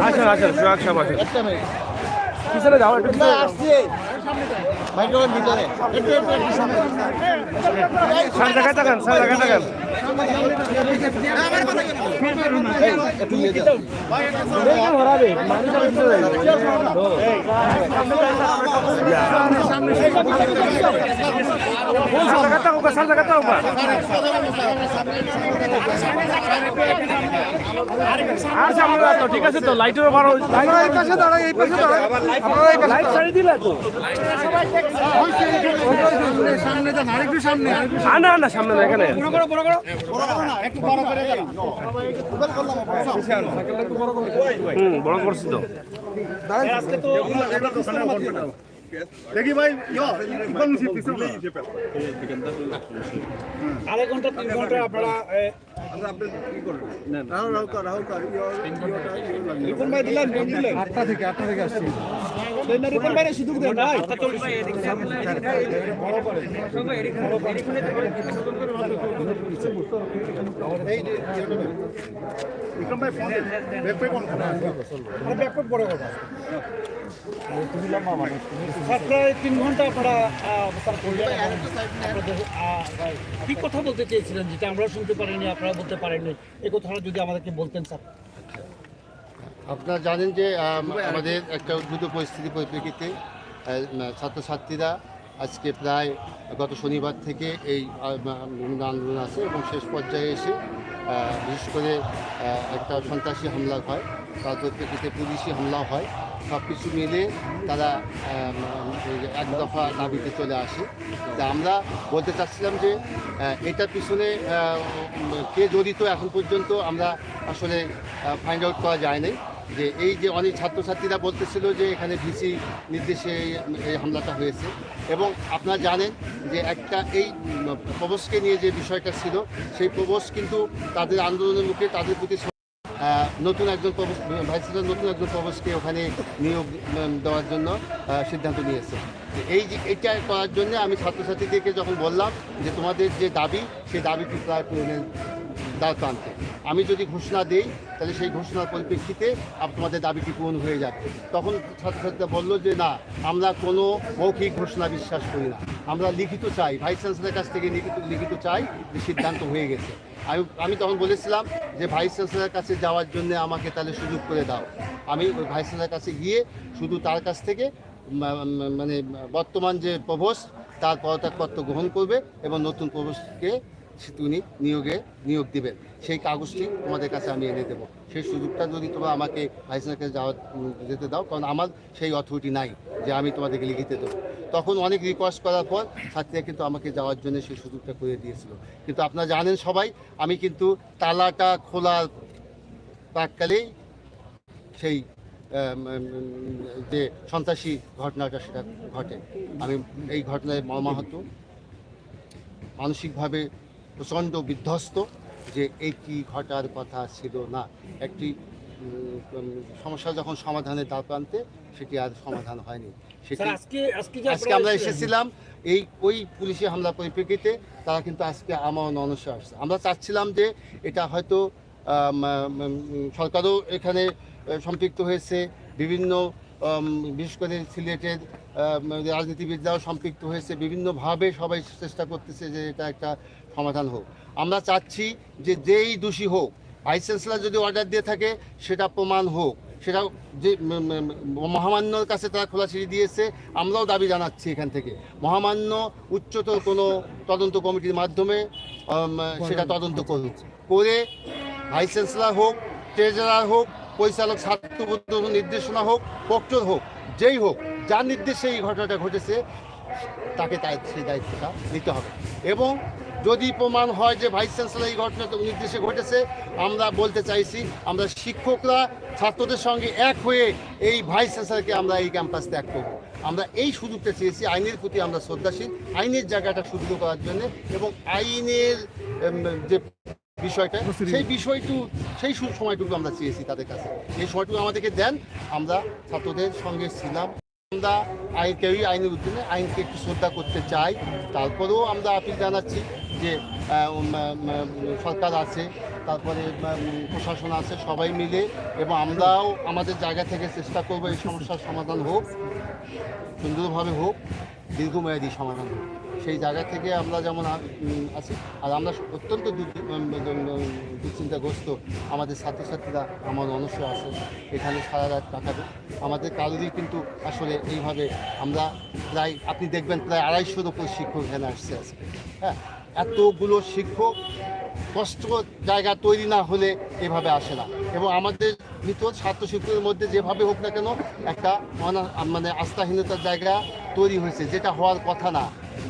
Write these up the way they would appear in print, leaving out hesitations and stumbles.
আচ্ছা আচ্ছা পিছনে যাও একটু পিছনে যাও। স্যার জায়গায় থাকেন, স্যার জায়গায় থাকেন। আর সামনে রাখো, ঠিক আছে তো? লাইটেরও বড় এই পাশে দাঁড়াই, এই পাশে দাঁড়াই। আপনারা এই লাইট ছাড়িয়ে দিলে তো সামনে যান, আরেকটু সামনে। না না সামনে না, এখানে বড় করছি তো। দেখি ভাই আধা ঘন্টা 3 ঘন্টা আপনারা রিপন ভাই দিলেন 8টা থেকে আসছি। রিপন ভাই সুযোগ দেন ভাই। বিক্রম ভাই ফোন ব্যাকপ্যাক কোন ব্যাকপ্যাক বড় কথা প্রায় 3 ঘন্টা আপনারা অবস্থান করলেন। কি কথা বলতে চেয়েছিলেন যেটা আমরা শুনতে পারিনি, আপনারা বলতে পারেননি, এই কথাটা যদি আমাদেরকে বলতেন স্যার। আপনারা জানেন যে আমাদের একটা উদ্ভূত পরিস্থিতির পরিপ্রেক্ষিতে ছাত্রছাত্রীরা আজকে প্রায় গত শনিবার থেকে এই বিভিন্ন আন্দোলন আছে এবং শেষ পর্যায়ে এসে বিশেষ করে একটা সন্ত্রাসী হামলা হয়, তার পরিপ্রেক্ষিতে পুলিশি হামলাও হয়। সব কিছু মিলে তারা এক দফা দাবিতে চলে আসে। তা আমরা বলতে চাচ্ছিলাম যে এটার পিছনে কে জড়িত এখন পর্যন্ত আমরা আসলে ফাইন্ড আউট করা যায় নাই। যে এই যে অনেক ছাত্রছাত্রীরা বলতেছিল যে এখানে ভিসি নির্দেশে এই হামলাটা হয়েছে, এবং আপনারা জানেন যে একটা এই প্রবোসকে নিয়ে যে বিষয়টা ছিল, সেই প্রবোস কিন্তু তাদের আন্দোলনের মুখে তাদের প্রতি নতুন একজন ভাইস চ্যান্সেলর নতুন একজন প্রবোসকে ওখানে নিয়োগ দেওয়ার জন্য সিদ্ধান্ত নিয়েছে। এইটা করার জন্য আমি ছাত্রছাত্রীদেরকে যখন বললাম যে তোমাদের যে দাবি, সেই দাবিটি প্রায় পূরণের দায়িত্ব আনতে, আমি যদি ঘোষণা দিই তাহলে সেই ঘোষণার পরিপ্রেক্ষিতে তোমাদের দাবিটি পূরণ হয়ে যাবে। তখন ছাত্রছাত্রীরা বললো যে না, আমরা কোনো মৌখিক ঘোষণা বিশ্বাস করি না, আমরা লিখিত চাই, ভাইস চ্যান্সেলরের কাছ থেকে লিখিত চাই যে সিদ্ধান্ত হয়ে গেছে। আমি তখন বলেছিলাম যে ভাইস চ্যান্সেলরের কাছে যাওয়ার জন্য আমাকে তাহলে সুযোগ করে দাও। আমি ওই ভাইস চ্যান্সেলরের কাছে গিয়ে শুধু তার কাছ থেকে মানে বর্তমান যে প্রভোস্ট তার পদত্যাগপত্র গ্রহণ করবে এবং নতুন প্রভোস্টকে তিনি নিয়োগ দেবেন, সেই কাগজটি তোমাদের কাছে আমি এনে দেবো। সেই সুযোগটা যদি তোমরা আমাকে ভাইস চ্যান্সেলরের কাছে যেতে দাও, কারণ আমার সেই অথরিটি নাই যে আমি তোমাদেরকে লিখিতে দেবো। তখন অনেক রিকোয়েস্ট করার পর ছাত্রীরা কিন্তু আমাকে যাওয়ার জন্য সেই সুযোগটা করে দিয়েছিল। কিন্তু আপনারা জানেন সবাই, আমি কিন্তু তালাটা খোলার প্রাককালেই সেই যে সন্ত্রাসী ঘটনাটা সেটা ঘটে। আমি এই ঘটনায় মর্মাহত, মানসিকভাবে প্রচণ্ড বিধ্বস্ত যে এইটি ঘটার কথা ছিল না। একটি সমস্যা যখন সমাধানের দ্বার প্রান্তে, সেটি আর সমাধান হয়নি। সেটি আজকে আমরা এসেছিলাম ওই পুলিশি হামলার পরিপ্রেক্ষিতে, তারা কিন্তু আজকে আমার অনশে আসছে। আমরা চাচ্ছিলাম যে এটা হয়তো সরকারও এখানে সম্পৃক্ত হয়েছে, বিভিন্ন বিশেষ করে সিলেটের রাজনীতিবিদরাও সম্পৃক্ত হয়েছে, বিভিন্নভাবে সবাই চেষ্টা করতেছে যে এটা একটা সমাধান হোক। আমরা চাচ্ছি যে যেই দোষী হোক, ভাইস চ্যান্সেলর যদি অর্ডার দিয়ে থাকে সেটা প্রমাণ হোক, সেটা যে মহামান্যর কাছে তারা খোলাছিড়ি দিয়েছে, আমরাও দাবি জানাচ্ছি এখান থেকে মহামান্য উচ্চতর কোনো তদন্ত কমিটির মাধ্যমে সেটা তদন্ত করে ভাইস চ্যান্সেলর হোক, ট্রেজারার হোক, পরিচালক ছাত্রবদ্ধ নির্দেশনা হোক, প্রক্টর হোক, যেই হোক, যার নির্দেশে এই ঘটনাটা ঘটেছে তাকে সেই দায়িত্বটা নিতে হবে। এবং যদি প্রমাণ হয় যে ভাইস চ্যান্সেলর এই ঘটনাটা নির্দেশে ঘটেছে, আমরা বলতে চাইছি আমরা শিক্ষকরা ছাত্রদের সঙ্গে এক হয়ে এই ভাইস চ্যান্সেলরকে আমরা এই ক্যাম্পাস ত্যাগ করব। আমরা এই সুযোগটা চেয়েছি, আইনের প্রতি আমরা শ্রদ্ধাশীল, আইনের জায়গাটা সুদৃঢ় করার জন্য, এবং আইনের যে বিষয়টা সেই সময়টুকু আমরা চেয়েছি তাদের কাছে। এই সময়টুকু আমাদেরকে দেন, আমরা ছাত্রদের সঙ্গে ছিলাম। আমরা কেউই আইনের উদ্যোগে আইনকে একটু শ্রদ্ধা করতে চাই। তারপরেও আমরা আপিল জানাচ্ছি যে সরকার আছে, তারপরে প্রশাসন আছে, সবাই মিলে এবং আমরাও আমাদের জায়গা থেকে চেষ্টা করবো এই সমস্যার সমাধান হোক, সুন্দরভাবে হোক, দীর্ঘমেয়াদী সমাধান হোক। সেই জায়গা থেকে আমরা যেমন আছি। আর আমরা অত্যন্ত দুশ্চিন্তাগ্রস্ত, আমাদের ছাত্রছাত্রীরা আমার অনস্য আছে, এখানে সারা রাত কাটাবে। আমাদের কারোরই কিন্তু আসলে এইভাবে আমরা প্রায়, আপনি দেখবেন প্রায় 250-র উপর শিক্ষক এখানে আসছে আজকে। হ্যাঁ, এতগুলো শিক্ষক কষ্ট জায়গা তৈরি না হলে এভাবে আসে না। এবং আমাদের ভিতর ছাত্র শিক্ষকের মধ্যে যেভাবে হোক না কেন একটা মানে আস্থাহীনতার জায়গা তৈরি হয়েছে, যেটা হওয়ার কথা না।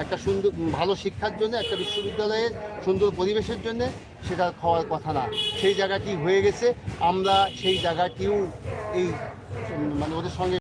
একটা সুন্দর ভালো শিক্ষার জন্য, একটা বিশ্ববিদ্যালয়ের সুন্দর পরিবেশের জন্য সেটা হওয়ার কথা না, সেই জায়গাটি হয়ে গেছে। আমরা সেই জায়গাটিও এই মানে ওদের সঙ্গে